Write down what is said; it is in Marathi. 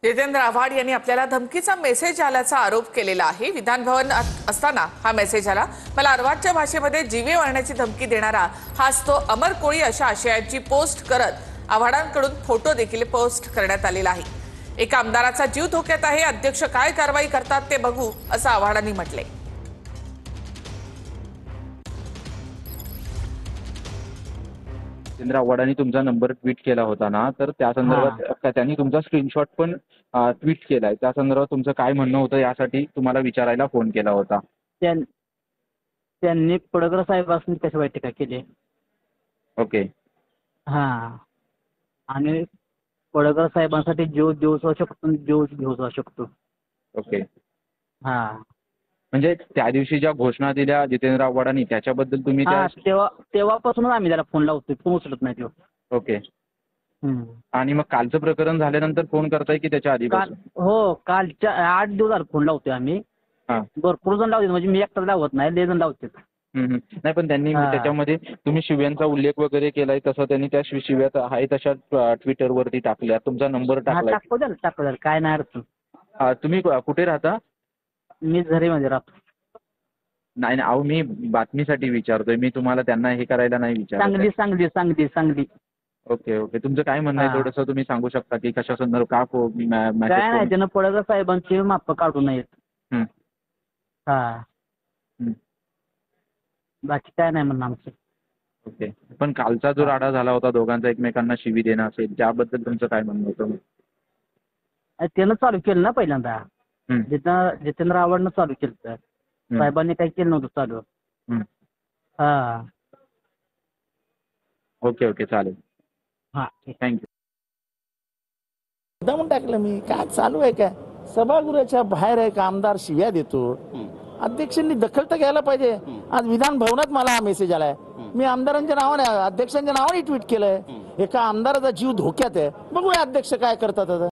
जितेंद्र आव्हाड यांनी आपल्याला धमकीचा मेसेज आल्याचा आरोप केलेला आहे। विधान भवनात असताना हा मेसेज आला। मला अर्वाडच्या भाषेमध्ये जीवे मारण्याची धमकी देणारा हाच तो अमर कोळी अशा आशयाची पोस्ट करत आव्हाडांकडून फोटो देखील पोस्ट करण्यात आलेला आहे। एका आमदाराचा जीव धोक्यात आहे, अध्यक्ष काय कारवाई करतात ते बघू असं आव्हाडांनी म्हटले। जितेंद्र आव्हाडांनी तुमचा नंबर ट्विट केला होता ना, तर त्या संदर्भात त्यांनी तुमचा स्क्रीनशॉट पण ट्विट केलाय। त्या संदर्भात तुमचं काय म्हणणं होतं यासाठी तुम्हाला विचारायला फोन केला होता। त्यांनी पडकर साहेबांनी कशा टीका केली। ओके। आणि पडकर साहेबांसाठी जीव देऊ शकतो, जीव घेऊ शकतो। ओके। हा म्हणजे त्या दिवशी ज्या घोषणा दिल्या जितेंद्र आव्हाडांनी त्याच्याबद्दल तुम्ही तेव्हापासूनच आम्ही त्याला फोन लावतोय, फोन उचलत नाही तो। ओके। आणि मग कालचं प्रकरण झाल्यानंतर फोन करताय की त्याच्या आधीपासून? हो, कालच्या 8 दिवस झाले फोन लावतोय आम्ही। भरपूर जण लावतात, म्हणजे मी एकटाच लावत नाही, लय जण लावतात। नाही, पण त्यांनी त्याच्यामध्ये तुम्ही शिव्यांचा उल्लेख वगैरे केलाय, तसं त्यांनी त्या शिव्या आहे तशा ट्विटरवरती टाकल्या, तुमचा नंबर टाकलाय। टाकतो द्याल काय नाही अडचण। तुम्ही कुठे राहता? मी झरीमध्ये राहतो। नाही अहो, मी बातमीसाठी विचारतोय, मी तुम्हाला त्यांना हे करायला नाही विचारत। सांगली। ओके ओके, तुमचं काय म्हणणं आहे थोडंसं तुम्ही सांगू शकता की कशा संदर्भात काय नाही, त्यानं पडकर साहेबांची माप काढू नयेत। बाकी काय नाही म्हणणं आमचं। ओके, पण कालचा जो राडा झाला होता दोघांचा एकमेकांना शिवी देणं असेल, त्याबद्दल तुमचं काय म्हणणं होतं? त्यानं चालू केलं ना पहिल्यांदा, जितेंद्र आव्हाडनं चालू केलं, साहेबांनी काही केलं नव्हतं चालू। ओके ओके, चालेल, थँक्यू। दमून टाकलं मी, काय चालू आहे काय? सभागृहाच्या बाहेर एक आमदार शिव्या देतो, अध्यक्षांनी दखल तर घ्यायला पाहिजे। आज विधान भवनात मला हा मेसेज आलाय, मी आमदारांच्या नावाने अध्यक्षांच्या नावाने ट्विट केलंय। एका आमदाराचा जीव धोक्यात आहे, बघूया अध्यक्ष काय करतात आता।